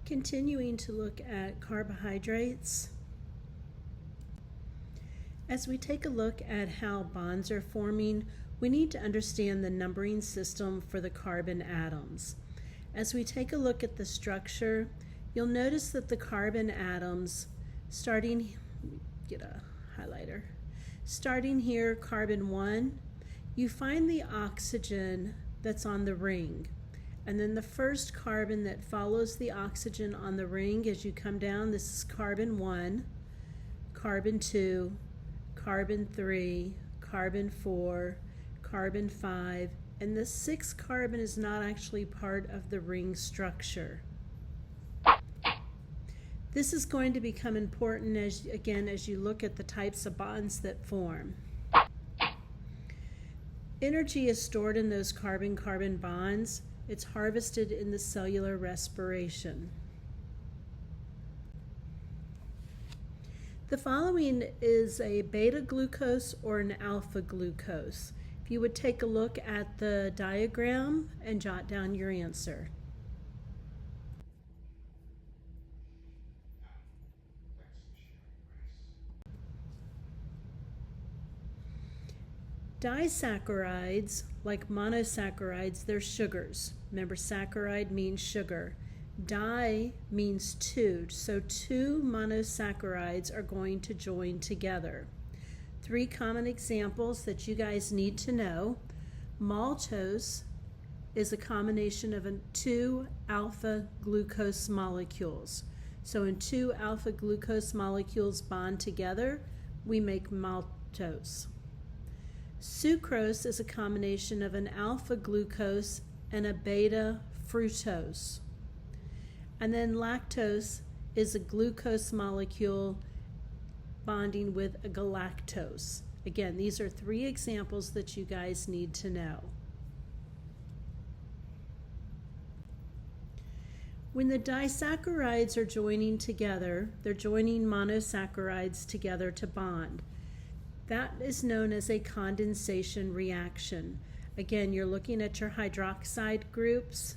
Continuing to look at carbohydrates. As we take a look at how bonds are forming, we need to understand the numbering system for the carbon atoms. As we take a look at the structure, you'll notice that the carbon atoms, starting here, carbon 1, you find the oxygen that's on the ring. And then the first carbon that follows the oxygen on the ring as you come down, this is carbon 1, carbon 2, carbon 3, carbon 4, carbon 5, and the 6th carbon is not actually part of the ring structure. This is going to become important as you look at the types of bonds that form. Energy is stored in those carbon-carbon bonds. It's harvested in the cellular respiration. The following is a beta glucose or an alpha glucose. If you would take a look at the diagram and jot down your answer. Disaccharides, like monosaccharides, they're sugars. Remember, saccharide means sugar. Di means two, so two monosaccharides are going to join together. 3 common examples that you guys need to know. Maltose is a combination of 2 alpha glucose molecules. So when 2 alpha glucose molecules bond together, we make maltose. Sucrose is a combination of an alpha glucose and a beta fructose. And then lactose is a glucose molecule bonding with a galactose. Again, these are 3 examples that you guys need to know. When the disaccharides are joining together, they're joining monosaccharides together to bond. That is known as a condensation reaction. Again, you're looking at your hydroxide groups.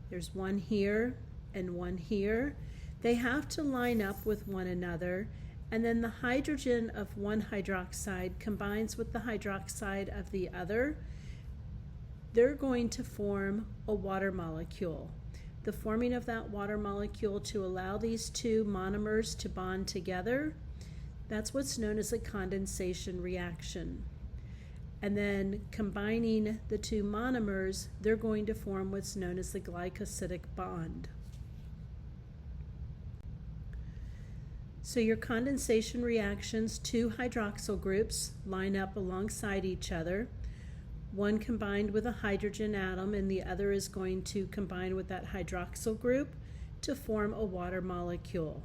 There's one here and one here. They have to line up with one another, and then the hydrogen of one hydroxide combines with the hydroxide of the other. They're going to form a water molecule. The forming of that water molecule to allow these 2 monomers to bond together, that's what's known as a condensation reaction. And then combining the 2 monomers, they're going to form what's known as the glycosidic bond. So your condensation reactions, 2 hydroxyl groups line up alongside each other. One combined with a hydrogen atom and the other is going to combine with that hydroxyl group to form a water molecule.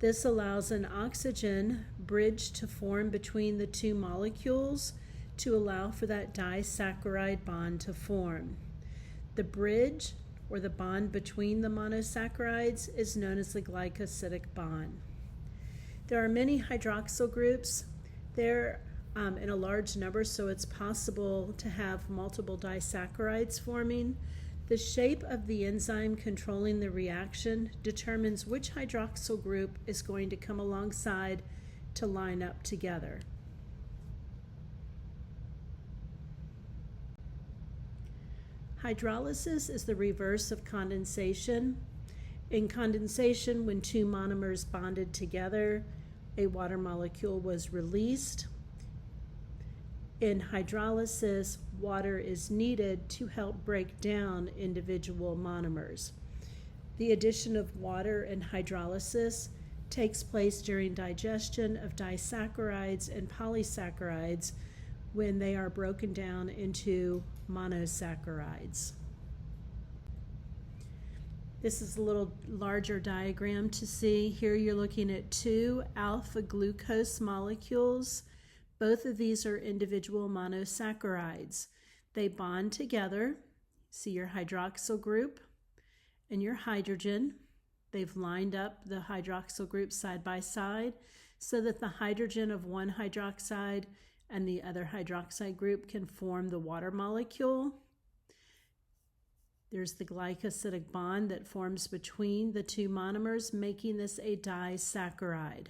This allows an oxygen bridge to form between the 2 molecules to allow for that disaccharide bond to form. The bridge, or the bond between the monosaccharides, is known as the glycosidic bond. There are many hydroxyl groups. They're in a large number, so it's possible to have multiple disaccharides forming. The shape of the enzyme controlling the reaction determines which hydroxyl group is going to come alongside to line up together. Hydrolysis is the reverse of condensation. In condensation, when 2 monomers bonded together, a water molecule was released. In hydrolysis, water is needed to help break down individual monomers. The addition of water in hydrolysis takes place during digestion of disaccharides and polysaccharides when they are broken down into monosaccharides. This is a little larger diagram to see. Here you're looking at 2 alpha glucose molecules. Both of these are individual monosaccharides. They bond together. See your hydroxyl group and your hydrogen. They've lined up the hydroxyl groups side by side so that the hydrogen of one hydroxide and the other hydroxide group can form the water molecule. There's the glycosidic bond that forms between the two monomers, making this a disaccharide.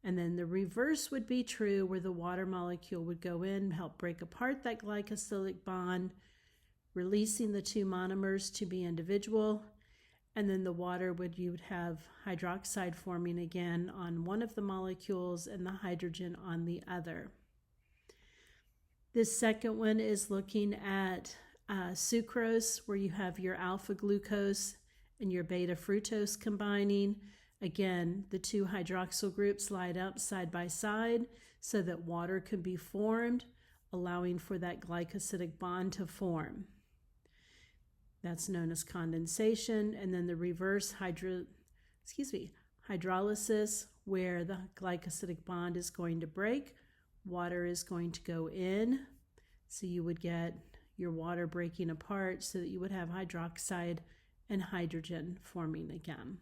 And then the reverse would be true, where the water molecule would go in, help break apart that glycosidic bond, releasing the two monomers to be individual. And then the water you would have hydroxide forming again on one of the molecules and the hydrogen on the other. This second one is looking at sucrose, where you have your alpha glucose and your beta fructose combining. Again, the two hydroxyl groups line up side by side so that water can be formed, allowing for that glycosidic bond to form. That's known as condensation. And then the reverse hydrolysis, where the glycosidic bond is going to break, water is going to go in. So you would get your water breaking apart so that you would have hydroxide and hydrogen forming again.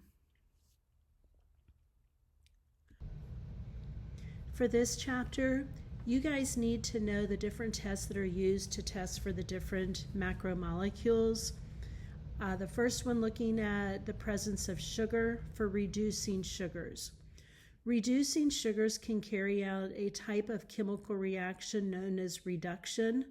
For this chapter, you guys need to know the different tests that are used to test for the different macromolecules. The first one looking at the presence of sugar for reducing sugars. Reducing sugars can carry out a type of chemical reaction known as reduction.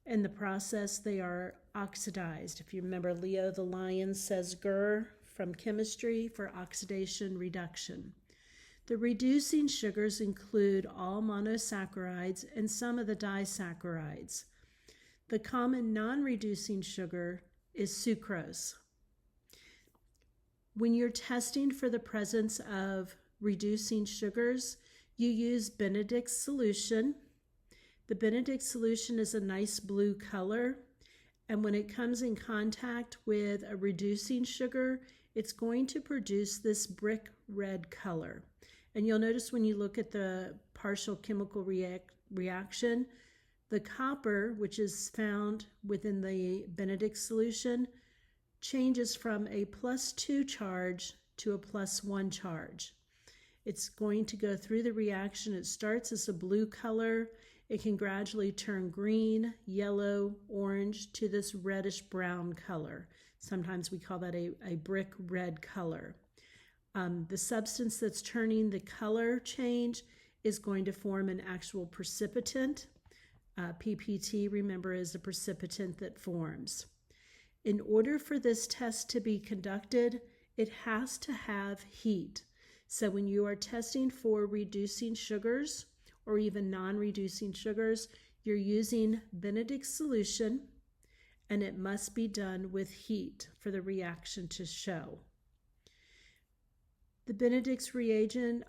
In the process, they are oxidized. If you remember, Leo the lion says "gur" from chemistry for oxidation reduction. The reducing sugars include all monosaccharides and some of the disaccharides. The common non-reducing sugar is sucrose. When you're testing for the presence of reducing sugars, you use Benedict's solution. The Benedict solution is a nice blue color, and when it comes in contact with a reducing sugar, it's going to produce this brick red color. And you'll notice when you look at the partial chemical reaction, the copper, which is found within the Benedict solution, changes from a +2 charge to a +1 charge. It's going to go through the reaction. It starts as a blue color. It can gradually turn green, yellow, orange to this reddish brown color. Sometimes we call that a brick red color. The substance that's turning the color change is going to form an actual precipitant. PPT, remember, is a precipitant that forms. In order for this test to be conducted, it has to have heat. So when you are testing for reducing sugars or even non-reducing sugars, you're using Benedict's solution, and it must be done with heat for the reaction to show. The Benedict's reagent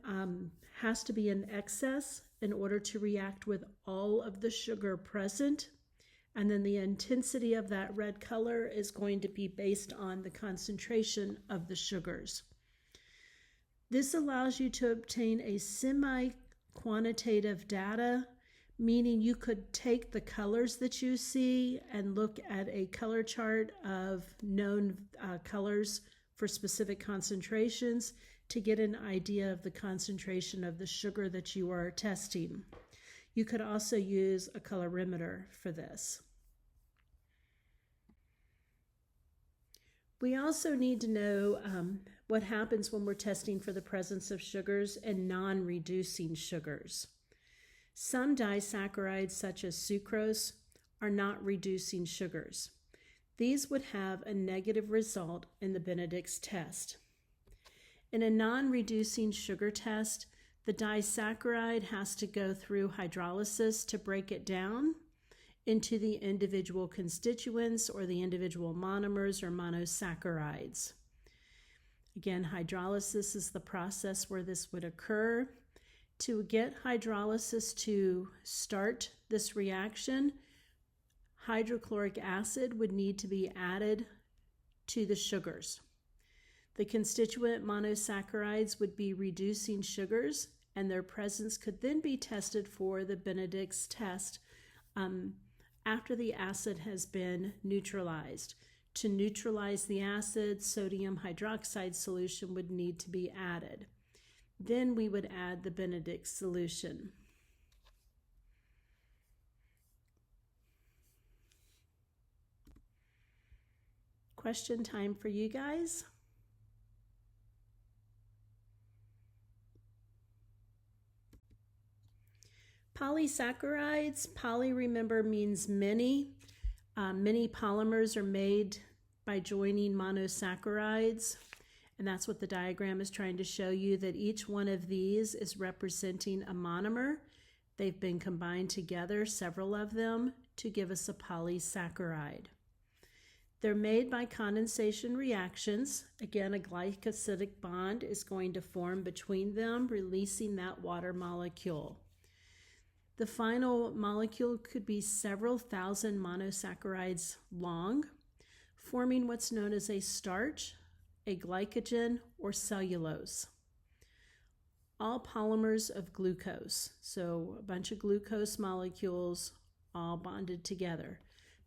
has to be in excess in order to react with all of the sugar present, and then the intensity of that red color is going to be based on the concentration of the sugars. This allows you to obtain a semi-quantitative data, meaning you could take the colors that you see and look at a color chart of known colors for specific concentrations to get an idea of the concentration of the sugar that you are testing. You could also use a colorimeter for this. We also need to know what happens when we're testing for the presence of sugars and non-reducing sugars. Some disaccharides, such as sucrose, are not reducing sugars. These would have a negative result in the Benedict's test. In a non-reducing sugar test, the disaccharide has to go through hydrolysis to break it down into the individual constituents or the individual monomers or monosaccharides. Again, hydrolysis is the process where this would occur. To get hydrolysis to start this reaction, hydrochloric acid would need to be added to the sugars. The constituent monosaccharides would be reducing sugars, and their presence could then be tested for the Benedict's test after the acid has been neutralized. To neutralize the acid, sodium hydroxide solution would need to be added. Then we would add the Benedict's solution. Question time for you guys. Polysaccharides, poly, remember, means many. Many polymers are made by joining monosaccharides, and that's what the diagram is trying to show you, that each one of these is representing a monomer. They've been combined together, several of them, to give us a polysaccharide. They're made by condensation reactions. Again, a glycosidic bond is going to form between them, releasing that water molecule. The final molecule could be several thousand monosaccharides long, forming what's known as a starch, a glycogen, or cellulose. All polymers of glucose, so a bunch of glucose molecules all bonded together.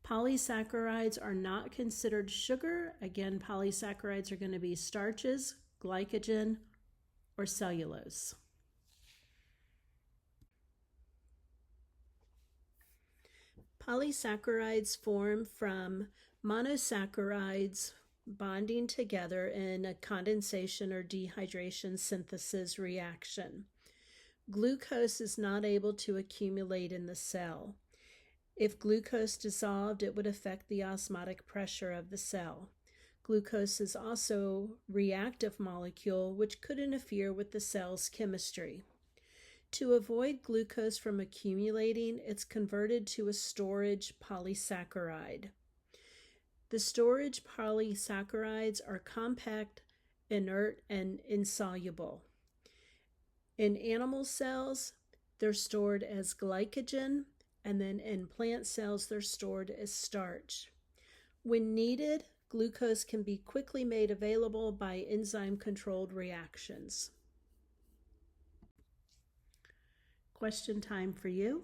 Polysaccharides are not considered sugar. Again, polysaccharides are going to be starches, glycogen, or cellulose. Polysaccharides form from monosaccharides bonding together in a condensation or dehydration synthesis reaction. Glucose is not able to accumulate in the cell. If glucose dissolved, it would affect the osmotic pressure of the cell. Glucose is also a reactive molecule which could interfere with the cell's chemistry. To avoid glucose from accumulating, it's converted to a storage polysaccharide. The storage polysaccharides are compact, inert, and insoluble. In animal cells, they're stored as glycogen, and then in plant cells, they're stored as starch. When needed, glucose can be quickly made available by enzyme-controlled reactions. Question time for you.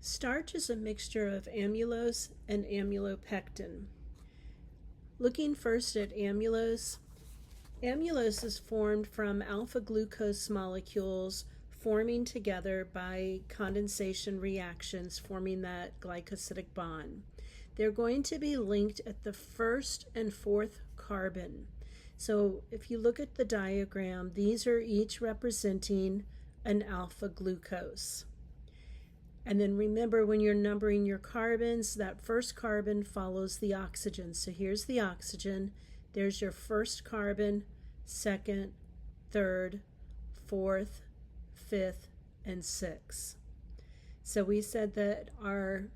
Starch is a mixture of amylose and amylopectin. Looking first at amylose, amylose is formed from alpha glucose molecules forming together by condensation reactions, forming that glycosidic bond. They're going to be linked at the first and fourth carbon. So if you look at the diagram, these are each representing an alpha glucose. And then remember, when you're numbering your carbons, that first carbon follows the oxygen. So here's the oxygen. There's your first carbon, second, third, fourth, fifth, and sixth. So we said that our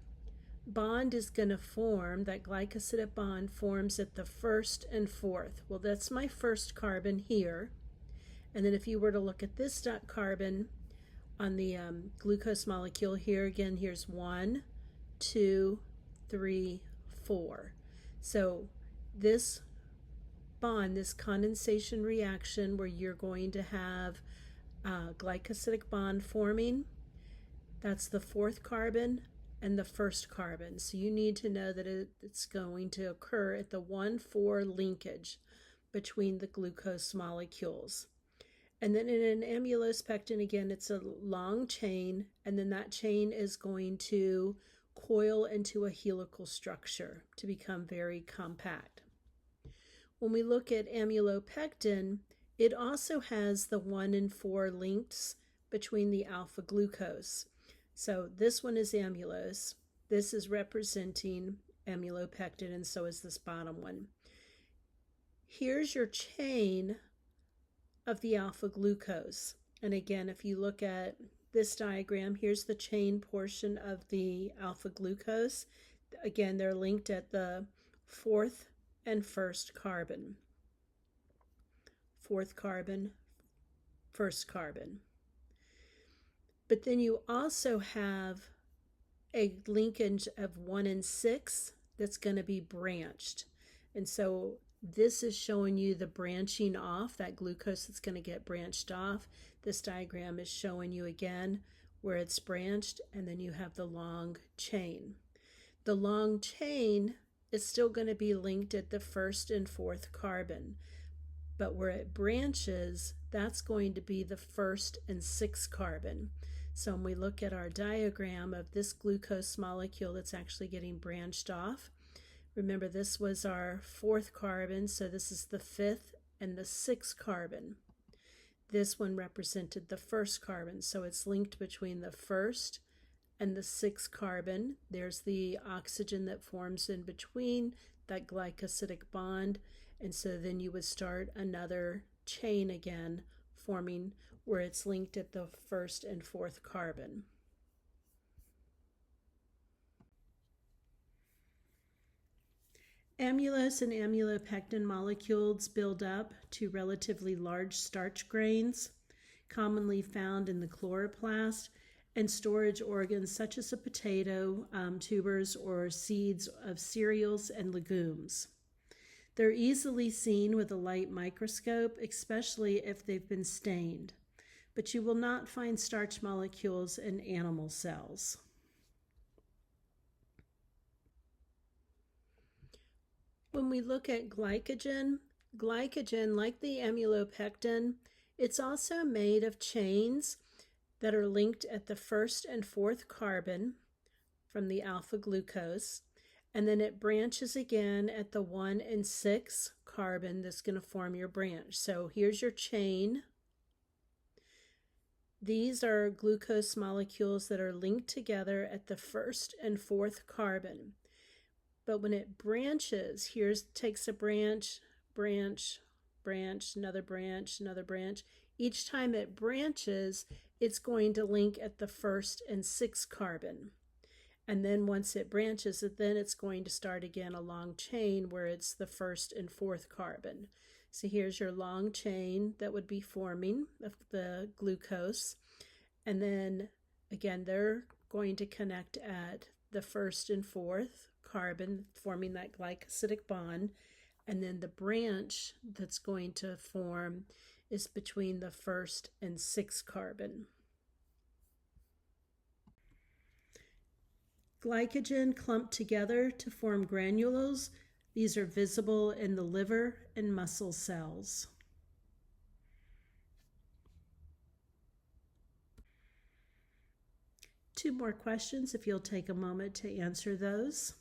bond is going to form, that glycosidic bond forms at the first and fourth. Well, that's my first carbon here. And then if you were to look at this carbon on the glucose molecule here, again, here's 1, 2, 3, 4. So this bond, this condensation reaction where you're going to have a glycosidic bond forming, that's the fourth carbon and the first carbon. So you need to know that it's going to occur at the 1,4 linkage between the glucose molecules. And then in an amylose pectin, again, it's a long chain, and then that chain is going to coil into a helical structure to become very compact. When we look at amylopectin, it also has the 1 and 4 links between the alpha glucose. So this one is amylose. This is representing amylopectin, and so is this bottom one. Here's your chain of the alpha glucose. And again, if you look at this diagram, here's the chain portion of the alpha glucose. Again, they're linked at the fourth and first carbon. Fourth carbon, first carbon. But then you also have a linkage of 1 and 6 that's going to be branched. And so this is showing you the branching off, that glucose that's going to get branched off. This diagram is showing you again where it's branched, and then you have the long chain. The long chain is still going to be linked at the first and fourth carbon. But where it branches, that's going to be the first and sixth carbon. So when we look at our diagram of this glucose molecule that's actually getting branched off, remember this was our fourth carbon, so this is the fifth and the sixth carbon. This one represented the first carbon, so it's linked between the first and the sixth carbon. There's the oxygen that forms in between that glycosidic bond, and so then you would start another chain again, forming where it's linked at the first and fourth carbon. Amylose and amylopectin molecules build up to relatively large starch grains, commonly found in the chloroplast, and storage organs such as a potato, tubers, or seeds of cereals and legumes. They're easily seen with a light microscope, especially if they've been stained, but you will not find starch molecules in animal cells. When we look at glycogen, like the amylopectin, it's also made of chains that are linked at the first and fourth carbon from the alpha glucose, and then it branches again at the 1 and 6 carbon that's going to form your branch. So here's your chain. These are glucose molecules that are linked together at the first and fourth carbon. But when it branches, takes a branch, another branch. Each time it branches, it's going to link at the first and sixth carbon. And then once it branches, then it's going to start again a long chain where it's the first and fourth carbon. So here's your long chain that would be forming of the glucose. And then again, they're going to connect at the first and fourth carbon, forming that glycosidic bond. And then the branch that's going to form is between the first and sixth carbon. Glycogen clumped together to form granules. These are visible in the liver and muscle cells. Two more questions if you'll take a moment to answer those.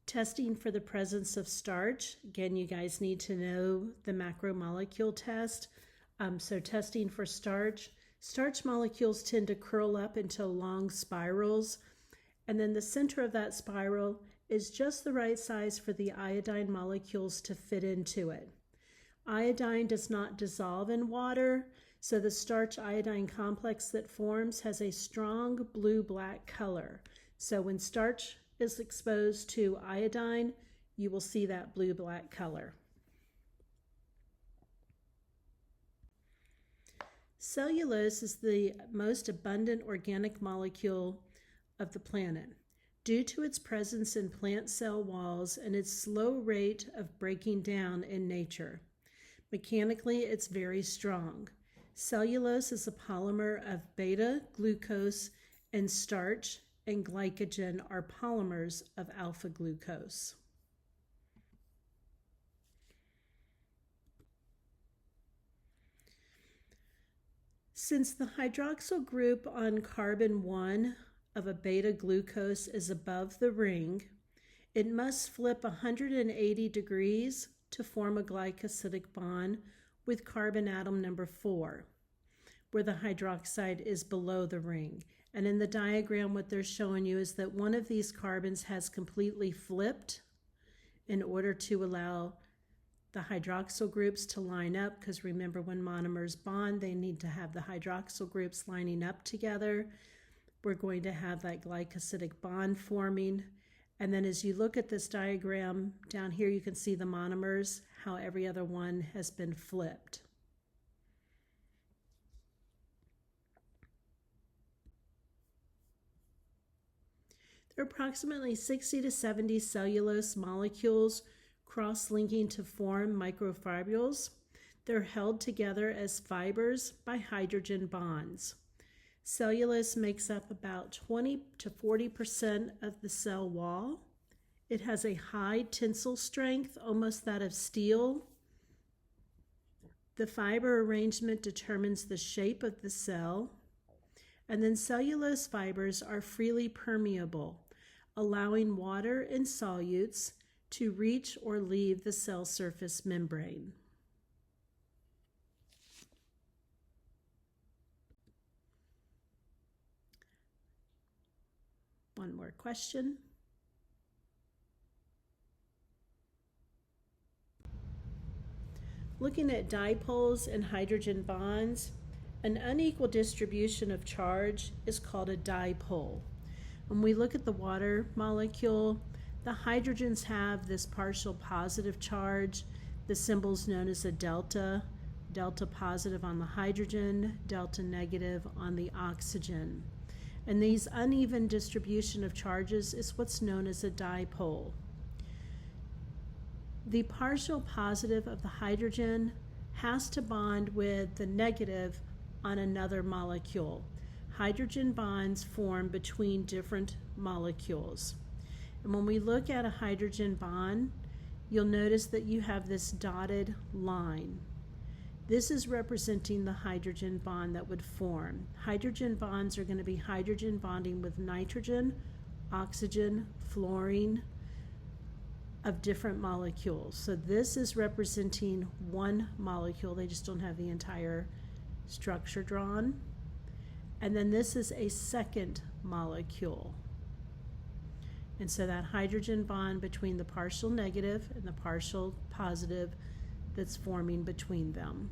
Testing for the presence of starch. Again, you guys need to know the macromolecule test. So testing for starch. Starch molecules tend to curl up into long spirals, and then the center of that spiral is just the right size for the iodine molecules to fit into it. Iodine does not dissolve in water, so the starch iodine complex that forms has a strong blue-black color. So when starch is exposed to iodine, you will see that blue-black color. Cellulose is the most abundant organic molecule of the planet due to its presence in plant cell walls and its slow rate of breaking down in nature. Mechanically, it's very strong. Cellulose is a polymer of beta-glucose and starch, and glycogen are polymers of alpha-glucose. Since the hydroxyl group on carbon 1 of a beta-glucose is above the ring, it must flip 180 degrees to form a glycosidic bond with carbon atom number 4, where the hydroxide is below the ring. And in the diagram, what they're showing you is that one of these carbons has completely flipped in order to allow the hydroxyl groups to line up, because remember, when monomers bond, they need to have the hydroxyl groups lining up together. We're going to have that glycosidic bond forming. And then as you look at this diagram down here, you can see the monomers, how every other one has been flipped. There are approximately 60 to 70 cellulose molecules cross-linking to form microfibrils. They're held together as fibers by hydrogen bonds. Cellulose makes up about 20 to 40% of the cell wall, It has a high tensile strength, almost that of steel. The fiber arrangement determines the shape of the cell. And then cellulose fibers are freely permeable, allowing water and solutes to reach or leave the cell surface membrane. One more question. Looking at dipoles and hydrogen bonds, an unequal distribution of charge is called a dipole. When we look at the water molecule, the hydrogens have this partial positive charge. The symbol's known as a delta, delta positive on the hydrogen, delta negative on the oxygen. And these uneven distribution of charges is what's known as a dipole. The partial positive of the hydrogen has to bond with the negative on another molecule. Hydrogen bonds form between different molecules. And when we look at a hydrogen bond, you'll notice that you have this dotted line. This is representing the hydrogen bond that would form. Hydrogen bonds are going to be hydrogen bonding with nitrogen, oxygen, fluorine, of different molecules. So this is representing one molecule. They just don't have the entire structure drawn. And then this is a second molecule. And so that hydrogen bond between the partial negative and the partial positive that's forming between them.